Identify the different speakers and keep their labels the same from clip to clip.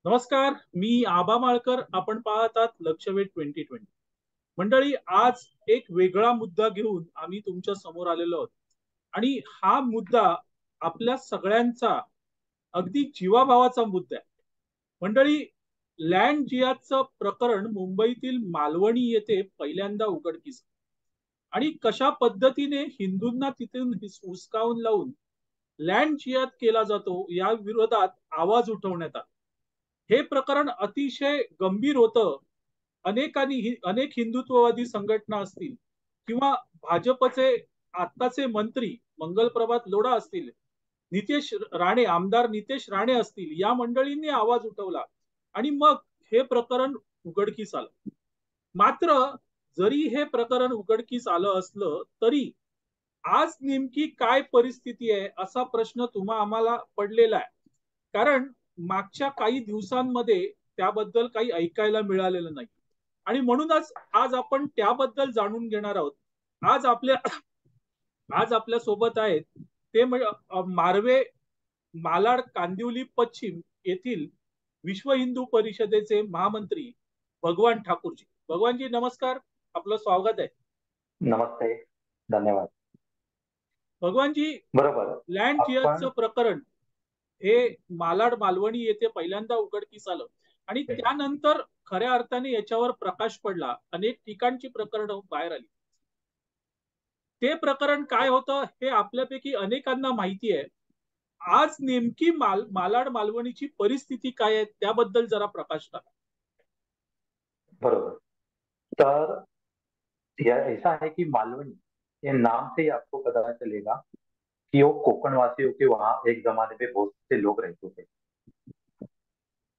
Speaker 1: नमस्कार. मी आबा माळकर. आपण पाहतात लक्षवेध 2020. मंडळी, आज एक वेगळा मुद्दा घेऊन आम्ही तुमच्या समोर आलेलो आहोत. आणि हा मुद्दा आपल्या सगळ्यांचा अगदी जीवाभावाचा मुद्दा आहे. मंडळी, लँड जिहादचं प्रकरण मुंबईतील मालवणी येथे पहिल्यांदा उघडकीस आणि कशा पद्धतीने हिंदूंना तिथून हुसकावून लावून लँड जिहाद केला जातो या विरोधात आवाज उठवण्यात आला. हे प्रकरण अतिशय गंभीर होतं. अनेक हिंदुत्ववादी संघटना असतील किंवा भाजपचे आत्ताचे मंत्री मंगलप्रभात लोढा असतील, नितेश राणे, आमदार नितेश राणे असतील, या मंडळींनी आवाज उठवला आणि मग हे प्रकरण उघडकीस आलं. मात्र जरी हे प्रकरण उघडकीस आलं असलं तरी आज नेमकी काय परिस्थिती आहे असा प्रश्न तुम्हा आम्हाला पडलेला आहे. कारण मागच्या काही दिवसांमध्ये त्याबद्दल काही ऐकायला मिळालेलं नाही आणि म्हणूनच आज आपण त्याबद्दल जाणून घेणार आहोत. आज आपल्या आज आपल्या सोबत आहेत ते मारवे, मालाड, कांदिवली पश्चिम येथील विश्व हिंदू परिषदेचे महामंत्री भगवान ठाकूरजी. भगवानजी नमस्कार, आपलं स्वागत आहे.
Speaker 2: नमस्ते. धन्यवाद.
Speaker 1: भगवानजी,
Speaker 2: बरोबर.
Speaker 1: लँड
Speaker 2: आपण
Speaker 1: जिहादचं प्रकरण हे मालाड मालवणी येथे पहिल्यांदा उघडकीस आलं आणि त्यानंतर खऱ्या अर्थाने याच्यावर प्रकाश पडला. अनेक ठिकाणची प्रकरणं बाहेर आली. ते प्रकरण काय होतं हे आपल्यापैकी अनेकांना माहिती आहे. आज नेमकी मालाड मालवणीची परिस्थिती काय आहे त्याबद्दल जरा प्रकाश टाका.
Speaker 2: बरोबर. तर यह ऐसा है कि मालवनी, ये नाम से ही आपको पता चलेगा कि वो कोकण वासियों के वहाँ एक जमाने में बहुत से लोग रहते थे।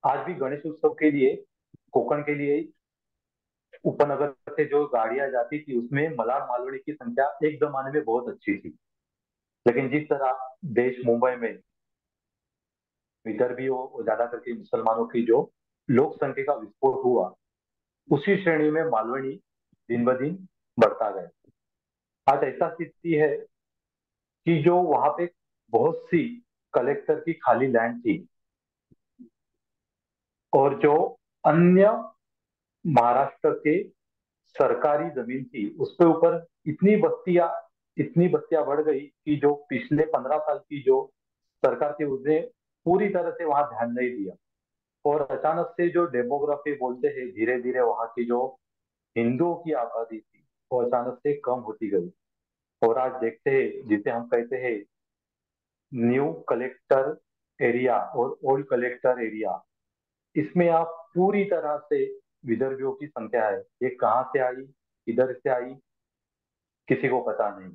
Speaker 2: आज भी गणेश उत्सव के लिए कोकण के लिए उपनगर से जो गाड़ियां जाती थी उसमें मलाड मालवनी की संख्या एक जमाने में बहुत अच्छी थी। लेकिन जिस तरह देश मुंबई में विदर्भियों, ज्यादा करके मुसलमानों की जो लोक संख्या का विस्फोट हुआ, उसी श्रेणी में मालवनी दिन ब दिन बढ़ता गया। आज ऐसा स्थिति है कि जो वहां पे बहुत सी कलेक्टर की खाली लैंड थी और जो अन्य महाराष्ट्र के सरकारी जमीन थी उसके ऊपर इतनी बस्तियां बढ़ गई कि जो पिछले 15 साल की जो सरकार थी उसने पूरी तरह से वहां ध्यान नहीं दिया। और अचानक से जो डेमोग्राफी बोलते हैं, धीरे धीरे वहां की जो हिंदुओं की आबादी थी वो अचानक से कम होती गई। और आज देखते हैं जिसे हम कहते हैं न्यू कलेक्टर एरिया और ओल्ड कलेक्टर एरिया, इसमें आप पूरी तरह से विदर्भियों की संख्या है। ये कहाँ से आई, किधर से आई, किसी को पता नहीं।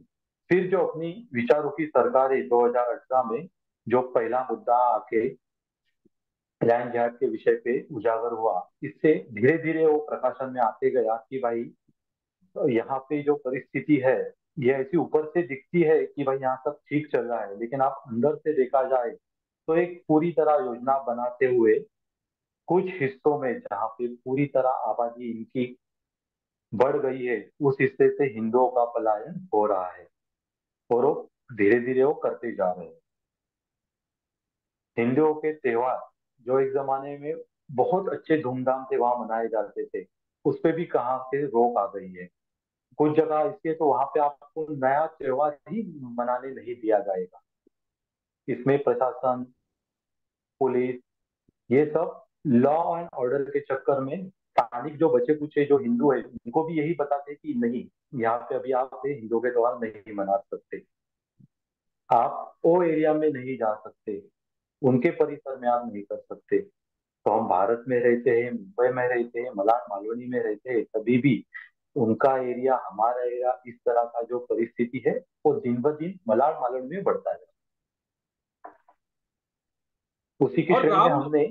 Speaker 2: फिर जो अपनी विचारों की सरकार है 2018 में जो पहला मुद्दा आके लैंड जिहाद के विषय पे उजागर हुआ, इससे धीरे धीरे वो प्रकाशन में आते गया कि भाई यहाँ पे जो परिस्थिति है ये ऐसी ऊपर से दिखती है कि भाई यहाँ सब ठीक चल रहा है, लेकिन आप अंदर से देखा जाए तो एक पूरी तरह योजना बनाते हुए कुछ हिस्सों में जहाँ पे पूरी तरह आबादी इनकी बढ़ गई है, उस हिस्से से हिंदुओं का पलायन हो रहा है और वो धीरे धीरे वो करते जा रहे हैं। हिंदुओं के त्योहार जो एक जमाने में बहुत अच्छे धूमधाम से वहां मनाए जाते थे, उस पे भी कहाँ से रोक आ गई है। कुछ जगह इसके तो वहां पे आपको नया त्योहार ही मनाने नहीं दिया जाएगा। इसमें प्रशासन, पुलिस, ये सब लॉ एंड ऑर्डर के चक्कर में स्थानिक जो बचे कुचे जो हिंदू है उनको भी यही बताते हैं कि नहीं, यहाँ पे अभी आप हिंदू के त्योहार नहीं मना सकते, आप वो एरिया में नहीं जा सकते, उनके परिसर में आप नहीं कर सकते। तो हम भारत में रहते हैं, मुंबई में रहते हैं, मलाड मालवनी में रहते हैं, तभी भी उनका एरिया, हमारा एरिया, इस तरह का जो परिस्थिति है वो दिन ब दिन मलाड मालवनी में बढ़ता है। उसी की
Speaker 1: और
Speaker 2: श्रेणी में
Speaker 1: राम,
Speaker 2: हमने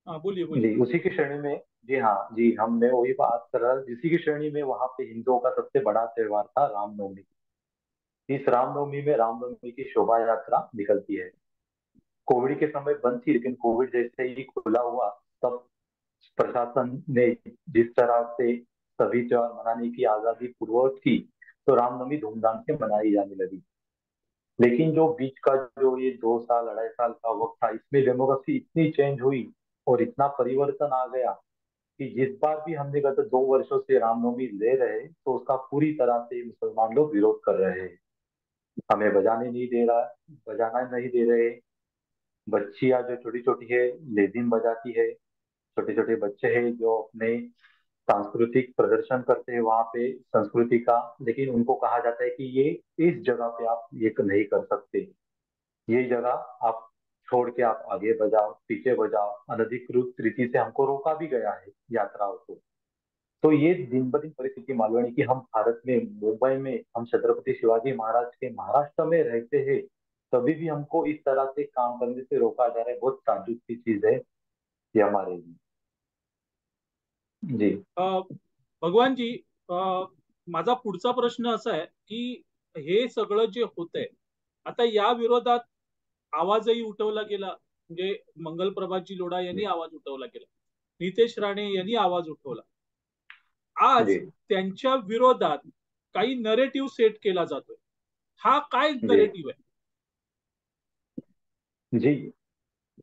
Speaker 1: हाँ बोलिए बोलिए.
Speaker 2: जी, उसी की श्रेणी में, जी हाँ जी, हमने वही बात कर रहा, जिसी की श्रेणी में वहां पे हिंदुओं का सबसे बड़ा त्योहार था रामनवमी। इस रामनवमी में रामनवमी की शोभा यात्रा निकलती है। कोविड के समय बंद थी, लेकिन कोविड जैसे ही खुला हुआ तब प्रशासन ने जिस तरह से सभी त्योहार मनाने की आजादी पूर्वक की, तो रामनवमी धूमधाम से मनाई जाने लगी। लेकिन जो बीच का जो ये 2 साल 2.5 साल का वक्त था, इसमें डेमोक्रेसी इतनी चेंज हुई और इतना परिवर्तन आ गया कि जिस बार भी हमने गत 2 वर्षों से रामनवमी ले रहे तो उसका पूरी तरह से मुसलमान लोग विरोध कर रहे हैं। हमें बजाने नहीं दे रहा, बजाना नहीं दे रहे। बच्चियां जो छोटी छोटी है लेजिम बजाती है, छोटे छोटे बच्चे हैं जो अपने सांस्कृतिक प्रदर्शन करते हैं वहां पे संस्कृति का, लेकिन उनको कहा जाता है कि ये इस जगह पे आप ये नहीं कर सकते, ये जगह आप छोड़ के आप आगे बजाओ पीछे बजाओ। अनधिकृत रीति से हमको रोका भी गया है यात्राओं को। तो ये दिन ब दिन परिस्थिति मालूम है कि हम भारत में मुंबई में हम छत्रपति शिवाजी महाराज के महाराष्ट्र में रहते हैं, तभी भी हमको इस तरह से काम करने से रोका जा रहा है। बहुत ताज्जुब की चीज है ये हमारे लिए। जी।
Speaker 1: भगवानजी, माझा पुढचा प्रश्न असा आहे की हे सगळं जे होतंय आता या विरोधात आवाजही उठवला गेला, म्हणजे मंगलप्रभाजी लोढा यांनी
Speaker 2: जी।
Speaker 1: आवाज उठवला गेला, नितेश राणे यांनी आवाज उठवला. आज
Speaker 2: जी।
Speaker 1: त्यांच्या विरोधात काही नरेटिव्ह सेट केला जातोय. हा काय
Speaker 2: जी।
Speaker 1: नरेटिव्ह आहे?
Speaker 2: जी।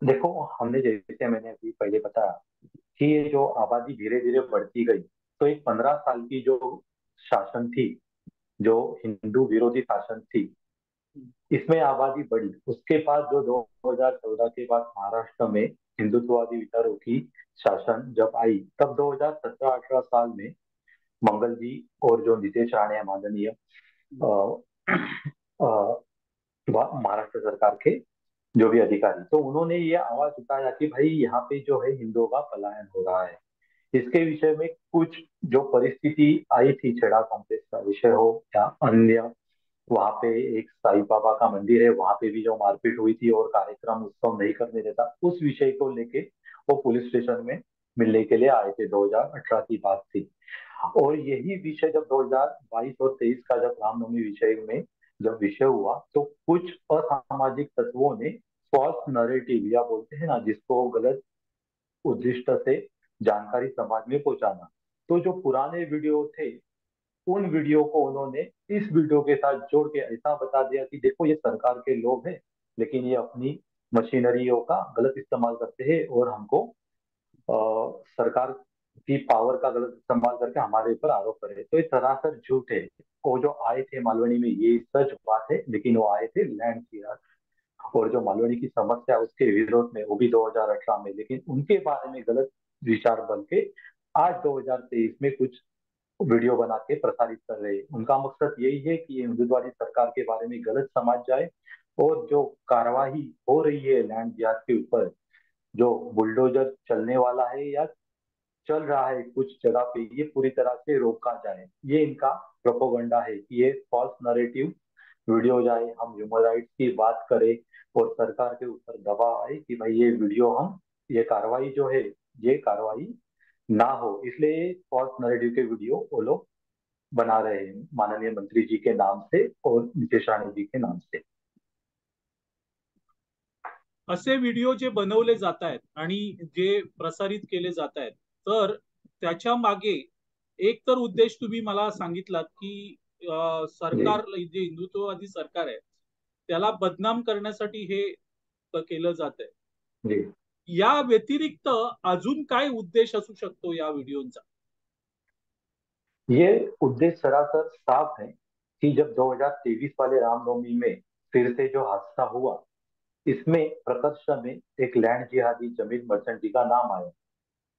Speaker 2: देखो, हमने जैसे मैंने अभी पहले बताया कि ये जो आबादी धीरे धीरे बढ़ती गई, तो एक 15 साल की जो शासन थी, जो हिंदू विरोधी शासन थी, इसमें आबादी बढ़ी। उसके बाद जो 2014 के बाद महाराष्ट्र में हिंदुत्ववादी विचारों की शासन जब आई, तब 2017-18 साल में मंगल जी और जो नीतीश राणे है माननीय महाराष्ट्र सरकार के जो भी अधिकारी, तो उन्होंने ये आवाज उठाया कि भाई यहाँ पे जो है हिंदुओं का पलायन हो रहा है। इसके विषय में कुछ जो परिस्थिति आई थी, छेड़ा कॉम्प्लेक्स का विषय हो या अन्य, वहां पे एक साईं बाबा का मंदिर है, वहां पे भी जो मारपीट हुई थी और कार्यक्रम उत्सव नहीं करने देता, उस विषय को लेके वो पुलिस स्टेशन में मिलने के लिए आए थे। 2018 की बात थी। और यही विषय जब 2022 और 23 का जब रामनवमी विषय में जब विषय हुआ, तो कुछ असामाजिक तत्वों ने फॉल्स नरेटिव या बोलते हैं ना, जिसको गलत उद्दिष्ट से जानकारी समाज में पहुंचाना, तो जो पुराने वीडियो थे उन वीडियो को उन्होंने इस वीडियो के साथ जोड़ के ऐसा बता दिया कि देखो ये सरकार के लोग हैं, लेकिन ये अपनी मशीनरियों का गलत इस्तेमाल करते हैं और हमको सरकार की पावर का गलत इस्तेमाल करके हमारे ऊपर आरोप कर रहे हैं। तो ये सरासर झूठ है। वो जो आए थे मालवनी में ये सच बात है, लेकिन वो आए थे लैंड क्लियर और जो मालवनी की समस्या उसके विरोध में, वो भी 2018 में, लेकिन उनके बारे में गलत विचार बन के आज 2023 में कुछ वीडियो बना के प्रसारित कर रहे हैं। उनका मकसद यही है कि ये हिंदुत्ववादी सरकार के बारे में गलत समझ जाए और जो कार्रवाई हो रही है लैंड जिहाद के ऊपर, जो बुलडोजर चलने वाला है या चल रहा है कुछ जगह पे, ये पूरी तरह से रोका जाए। ये इनका प्रोपोगंडा है कि ये फॉल्स नरेटिव वीडियो जाए, हम ह्यूमन राइट्स की बात करें और सरकार के ऊपर दबाव आए कि भाई ये वीडियो हम, ये कार्रवाई जो है ये कार्रवाई ना हो, इसलिए फॉल्स नरेटिव के वीडियो वो लोग बना रहे हैं माननीय मंत्री जी के नाम से और नितेश राणे जी के नाम से।
Speaker 1: असे व्हिडिओ जे बनवले जात आहेत आणि जे प्रसारित केले जात आहेत, तर त्याच्या मागे एक तर उद्देश तुम्ही मला सांगितलात की
Speaker 2: जी।
Speaker 1: सरकार जे हिंदुत्ववादी सरकार आहे त्याला बदनाम करण्यासाठी हे केलं जात आहे.
Speaker 2: जी।
Speaker 1: या व्यतिरिक्त अजून काय उद्देश असू शकतो या व्हिडिओचा?
Speaker 2: ये उद्देश्य सरासर साफ है कि जब 2023 वाले रामनवमी में फिर से जो हादसा हुआ, इसमें प्रकर्ष में एक लैंड जिहादी जमीन मर्चेंट जी का नाम आया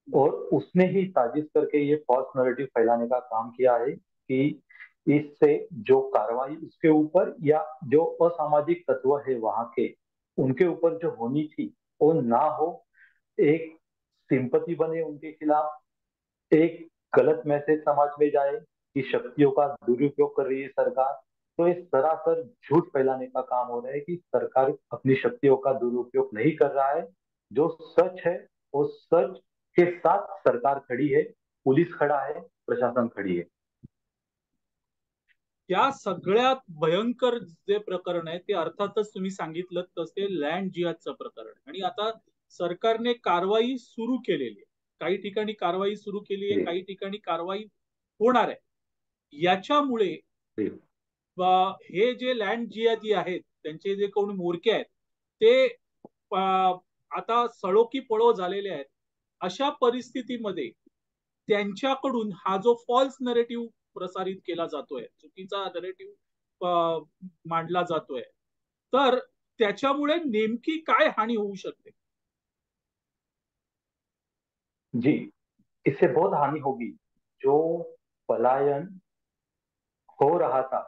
Speaker 2: और उसने ही साजिश करके ये फॉल्स नैरेटिव फैलाने का काम किया है कि इससे जो कार्रवाई उसके ऊपर या जो असामाजिक तत्व है वहां के, उनके ऊपर जो होनी थी वो ना हो। एक सिंपति बने उनके खिलाफ, एक गलत मैसेज समाज में जाए कि शक्तियों का दुरुपयोग कर रही है सरकार। तो ये सरासर झूठ फैलाने का काम हो रहा है कि सरकार अपनी शक्तियों का दुरुपयोग नहीं कर रहा है। जो सच है वो सच के साथ सरकार खड़ी है, पुलिस खड़ा है, प्रशासन खड़ी है।
Speaker 1: या सगळ्यात भयंकर जे प्रकरण आहे ते अर्थातच तुम्ही सांगितलं तसे लँड जिहादचं प्रकरण आहे. आणि आता सरकारने कारवाई सुरू केलेली आहे. काही ठिकाणी कारवाई सुरू केली आहे,
Speaker 2: जी।
Speaker 1: काही ठिकाणी कारवाई होणार आहे. याच्यामुळे
Speaker 2: जी।
Speaker 1: हे जे लँड जिहादी आहेत त्यांचे जे कोणी म्होरके आहेत ते आता सळो की पळो झालेले आहेत. अशा परिस्थितीमध्ये त्यांच्याकडून हा जो फॉल्स नरेटिव्ह प्रसारित केला जातोय, चुकीचा नरेटिव्ह मांडला जातोय, तर त्याच्यामुळे नेमकी काय हानी होऊ शकते?
Speaker 2: जी, इससे बहुत हानि होगी। जो पलायन हो रहा था,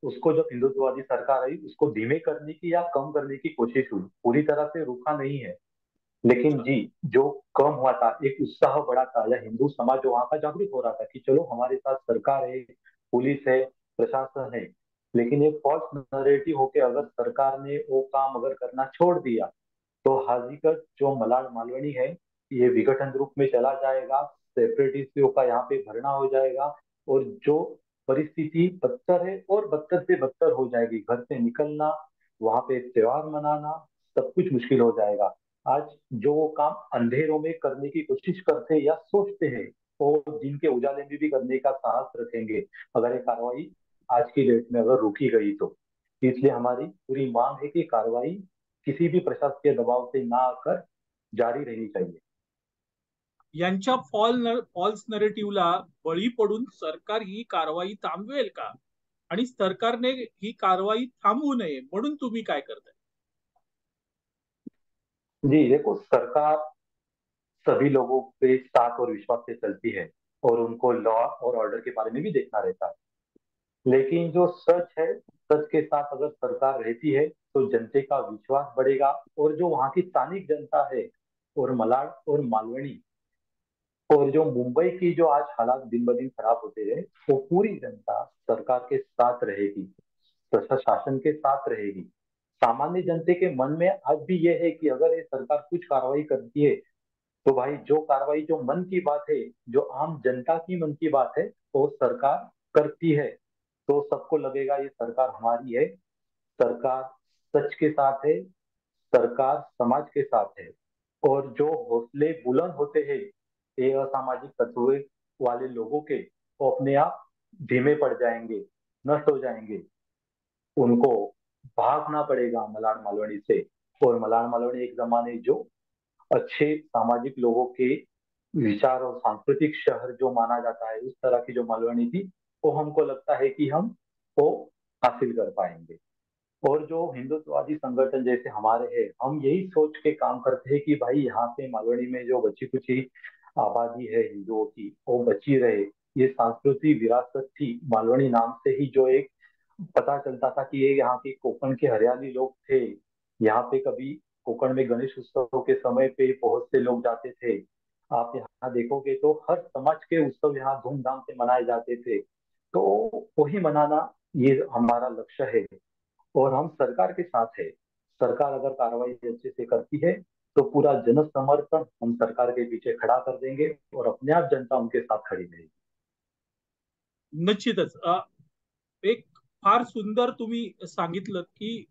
Speaker 2: उसको जब हिंदुत्ववादी सरकार आई, उसको धीमे करने की या कम करने की कोशिश हुई, पूरी तरह से रुका नहीं है। लेकिन
Speaker 1: अच्छा।
Speaker 2: जी, जो कम हुआ था, एक उत्साह बढ़ा था, या हिंदू समाज जो वहां का जागरूक हो रहा था कि चलो हमारे साथ सरकार है, पुलिस है, प्रशासन है। लेकिन एक फॉल्स नरेटिव होके अगर सरकार ने वो काम अगर करना छोड़ दिया, तो हकीकत जो मलाड मालवनी है, ये विघटन रूप में चला जाएगा, सेपरेटिस्टों का यहाँ पे भरना हो जाएगा, और जो परिस्थिति बदतर है और बदतर से बदतर हो जाएगी। घर से निकलना, वहां पे त्योहार मनाना, सब कुछ मुश्किल हो जाएगा। आज जो वो काम अंधेरों में करने की कोशिश करते या सोचते हैं, वो दिन के उजाले में भी करने का साहस रखेंगे, अगर ये कार्रवाई आज की डेट में अगर रोकी गई तो। इसलिए हमारी पूरी मांग है कि कार्रवाई किसी भी प्रशासकीय दबाव से ना आकर जारी रहनी चाहिए।
Speaker 1: यांच्या फॉल्स नरेटिव्हला बळी पडून सरकार ही कारवाई थांबवेल का? आणि सरकारने ही कारवाई थांबवू नये म्हणून तुम्ही काय करताय?
Speaker 2: जी देखो, सरकार सभी लोगों के साथ और विश्वास से चलती है, और उनको लॉ और ऑर्डर के बारे में भी देखना रहता है। लेकिन जो सच है, सच के साथ अगर सरकार रहती है, तो जनते का विश्वास बढ़ेगा, और जो वहाँ की स्थानिक जनता है, और मलाड और मालवनी, और जो मुंबई की जो आज हालात दिन ब दिन खराब होते रहे, वो पूरी जनता सरकार के साथ रहेगी, प्रशासन के साथ रहेगी। सामान्य जनते के मन में आज भी ये है कि अगर ये सरकार कुछ कार्रवाई करती है, तो भाई जो कार्रवाई जो मन की बात है, जो आम जनता की मन की बात है, वो सरकार करती है, तो सबको लगेगा ये सरकार हमारी है, सरकार सच के साथ है, सरकार समाज के साथ है। और जो हौसले बुलंद होते हैं ये असामाजिक तत्व वाले लोगों के, वो अपने आप धीमे पड़ जाएंगे, नष्ट हो जाएंगे। उनको भागना पड़ेगा मलाड मालवनी से। और मलाड मालवनी एक जमाने जो अच्छे सामाजिक लोगों के विचार और सांस्कृतिक शहर जो माना जाता है, उस तरह की जो मालवनी थी, वो हमको लगता है कि हम वो हासिल कर पाएंगे। और जो हिंदुत्ववादी संगठन जैसे हमारे हैं, हम यही सोच के काम करते हैं कि भाई यहाँ पे मालवनी में जो बची कुची आबादी है हिंदुओं की, वो बची रहे। ये सांस्कृतिक विरासत थी, मालवनी नाम से ही जो एक पता चलता था कि ये यहाँ के कोकण के हरियाली लोग थे। यहाँ पे कभी कोकण में गणेश उत्सव के समय पे बहुत से लोग जाते थे। आप यहाँ देखोगे तो हर समाज के उत्सव यहाँ धूमधाम से मनाए जाते थे। तो वही मनाना, ये हमारा लक्ष्य है, और हम सरकार के साथ है। सरकार अगर कार्रवाई अच्छे से करती है, तो पूरा जन समर्थन हम सरकार के पीछे खड़ा कर देंगे, और अपने आप जनता उनके साथ खड़ी रहेगी।
Speaker 1: निश्चितच एक फार सुंदर तुम्ही सांगितलं की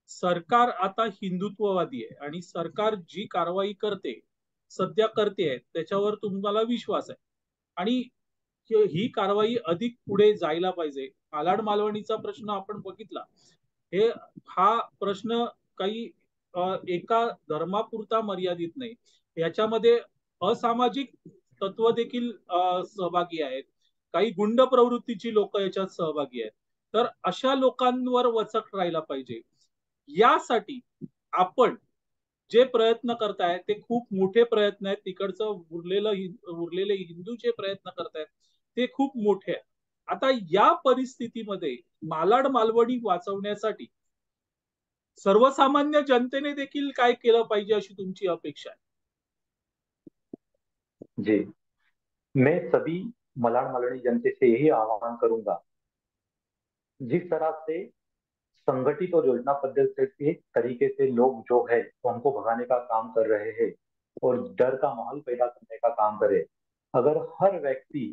Speaker 1: सरकार आता हिंदुत्ववादी आहे आणि सरकार जी कारवाई करते, सध्या करते, त्याच्यावर तुम्हाला विश्वास आहे आणि ही कारवाई अधिक पुढे जायला पाहिजे. मालाड मालवणीचा प्रश्न आपण बघितला, हे हा प्रश्न काही एका धर्मापुरता मर्यादित नाही, याच्यामध्ये असामाजिक तत्व देखील सहभागी आहेत, काही गुंड प्रवृत्तीची लोक याच्यात सहभागी आहेत. तर अशा लोकांवर वचक राहायला पाहिजे. यासाठी आपण जे प्रयत्न करतायत ते खूप मोठे प्रयत्न आहेत. तिकडचं उरलेले हिंदू जे प्रयत्न करतायत ते खूप मोठे आहेत. आता या परिस्थितीमध्ये मालाड मालवणी वाचवण्यासाठी सर्वसामान्य जनतेने देखील काय केलं पाहिजे अशी तुमची अपेक्षा आहे?
Speaker 2: जी, मैं सभी मलाड मालवनी जनते से यही आह्वान करूंगा, जिस तरह से संगठित और योजनाबद्ध से तरीके से लोग जो है वो हमको भगाने का काम कर रहे हैं, और डर का माहौल पैदा करने का काम करे। अगर हर व्यक्ति,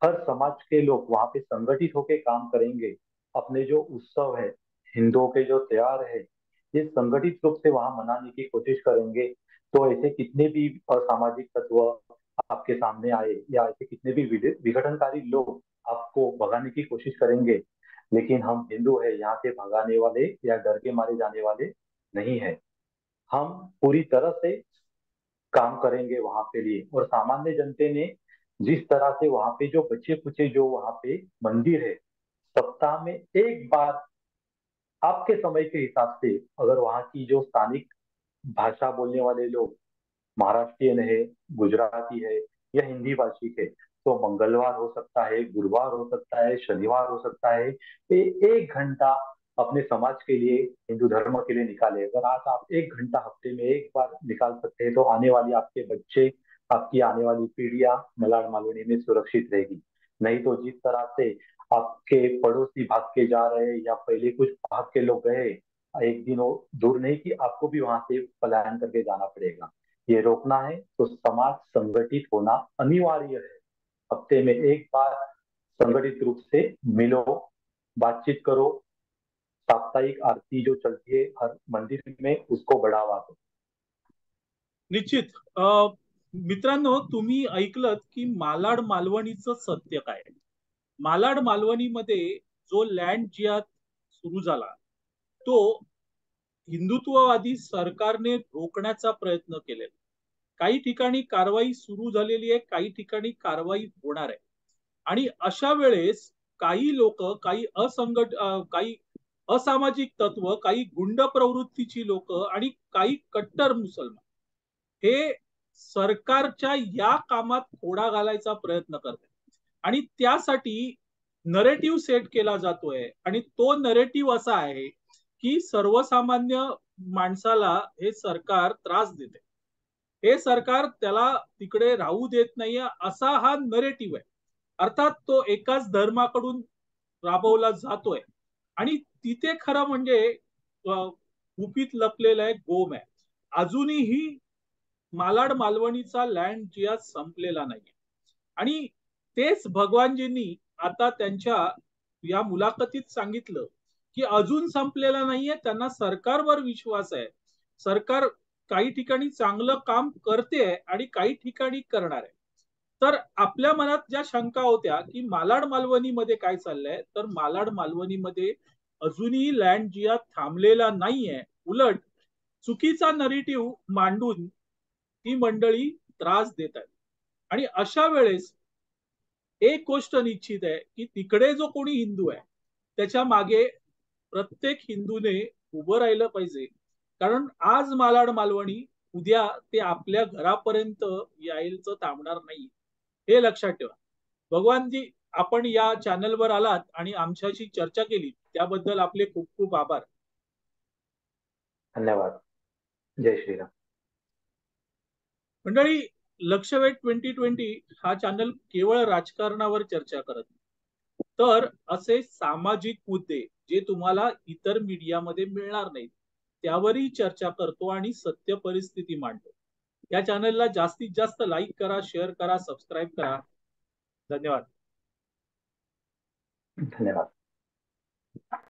Speaker 2: हर समाज के लोग वहां पे संगठित होकर काम करेंगे, अपने जो उत्सव है, हिंदुओं के जो त्योहार है, ये संगठित रूप से वहां मनाने की कोशिश करेंगे, तो ऐसे कितने भी असामाजिक तत्व आपके सामने आए, या ऐसे कितने भी विघटनकारी लोग आपको भगाने की कोशिश करेंगे, लेकिन हम हिंदू है, यहाँ से भगाने वाले या डर के मारे जाने वाले नहीं है। हम पूरी तरह से काम करेंगे वहां पे लिए। और सामान्य जनते ने जिस तरह से वहां पे जो बच्चे कुचे जो वहां पे मंदिर है, सप्ताह में एक बार आपके समय के हिसाब से, अगर वहाँ की जो स्थानिक भाषा बोलने वाले लोग महाराष्ट्रियन है, गुजराती है या हिंदी भाषी है, तो मंगलवार हो सकता है, गुरुवार हो सकता है, शनिवार हो सकता है, ये 1 घंटा अपने समाज के लिए, हिंदू धर्म के लिए निकाले। अगर आज आप 1 घंटा हफ्ते में एक बार निकाल सकते हैं, तो आने वाली आपके बच्चे, आपकी आने वाली पीढ़ियां मलाड मालवनी में सुरक्षित रहेगी। नहीं तो जिस तरह से आपके पड़ोसी भाग के जा रहे हैं या पहले कुछ भाग के लोग गए, एक दिन वो दूर नहीं कि आपको भी वहां से पलायन करके जाना पड़ेगा। ये रोकना है तो समाज संगठित होना अनिवार्य है। हफ्ते में एक बार संगठित रूप से मिलो, बातचीत करो, साप्ताहिक आरती जो चलती है हर मंदिर में, उसको बढ़ावा दो।
Speaker 1: निश्चित। मित्रांनो, तुम्ही ऐकलत की मालाड मालवणीचं सत्य काय आहे. मालाड मालवणीमध्ये जो लँड जिहाद सुरू झाला, तो हिंदुत्ववादी सरकारने रोखण्याचा प्रयत्न केलेला. काही ठिकाणी कारवाई सुरू झालेली आहे, काही ठिकाणी कारवाई होणार आहे. आणि अशा वेळेस काही लोक, काही असामाजिक तत्व, काही गुंड प्रवृत्तीची लोक आणि काही कट्टर मुसलमान हे सरकारच्या या कामात खोडा घालायचा प्रयत्न करतात. आणि त्यासाठी नरेटिव्ह सेट केला जातोय, आणि तो नरेटिव्ह असा आहे की सर्वसामान्य माणसाला हे सरकार त्रास देते, हे सरकार त्याला तिकडे राहू देत नाहीये, असा हा नरेटिव्ह आहे. अर्थात तो एकाच धर्माकडून राबवला जातोय. आणि तिथे खरं म्हणजे गुपित लपलेला एक गोम आहे. अजूनही मालाड मालवणीचा लँड जिहाद संपलेला नाही. आणि तेच भगवानजींनी आता त्यांच्या या मुलाखतीत सांगितलं की अजून संपलेला नाहीये, त्यांना सरकारवर विश्वास आहे. सरकार काही ठिकाणी चांगलं काम करते आणि काही ठिकाणी करणार आहे. तर आपल्या मनात ज्या शंका होत्या की मालाड मालवणीमध्ये काय चाललंय, तर मालाड मालवणीमध्ये अजूनही लँड जिहाद थांबलेला नाहीये. उलट चुकीचा नरेटिव्ह मांडून ही मंडळी त्रास देत आहेत. आणि अशा वेळेस एक गोष्ट निश्चित आहे की तिकडे जो कोणी हिंदू आहे त्याच्या मागे प्रत्येक हिंदूने उभं राहिलं पाहिजे. कारण आज मालाड मालवणी, उद्या ते आपल्या घरापर्यंत यायचं थांबणार नाही, हे लक्षात ठेवा. भगवानजी, आपण या चॅनलवर आलात आणि आमच्याशी चर्चा केली त्याबद्दल आपले खूप खूप आभार.
Speaker 2: धन्यवाद. जय श्रीराम.
Speaker 1: मंडळी, लक्षवेध 2020 हा चॅनल केवळ राजकारणावर चर्चा करत नाही, तर असे सामाजिक मुद्दे जे तुम्हाला इतर मीडियामध्ये मिळणार नाहीत त्यावरही चर्चा करतो आणि सत्य परिस्थिती मांडतो. या चॅनलला जास्तीत जास्त लाईक करा, शेअर करा, सबस्क्राईब करा. धन्यवाद.
Speaker 2: धन्यवाद.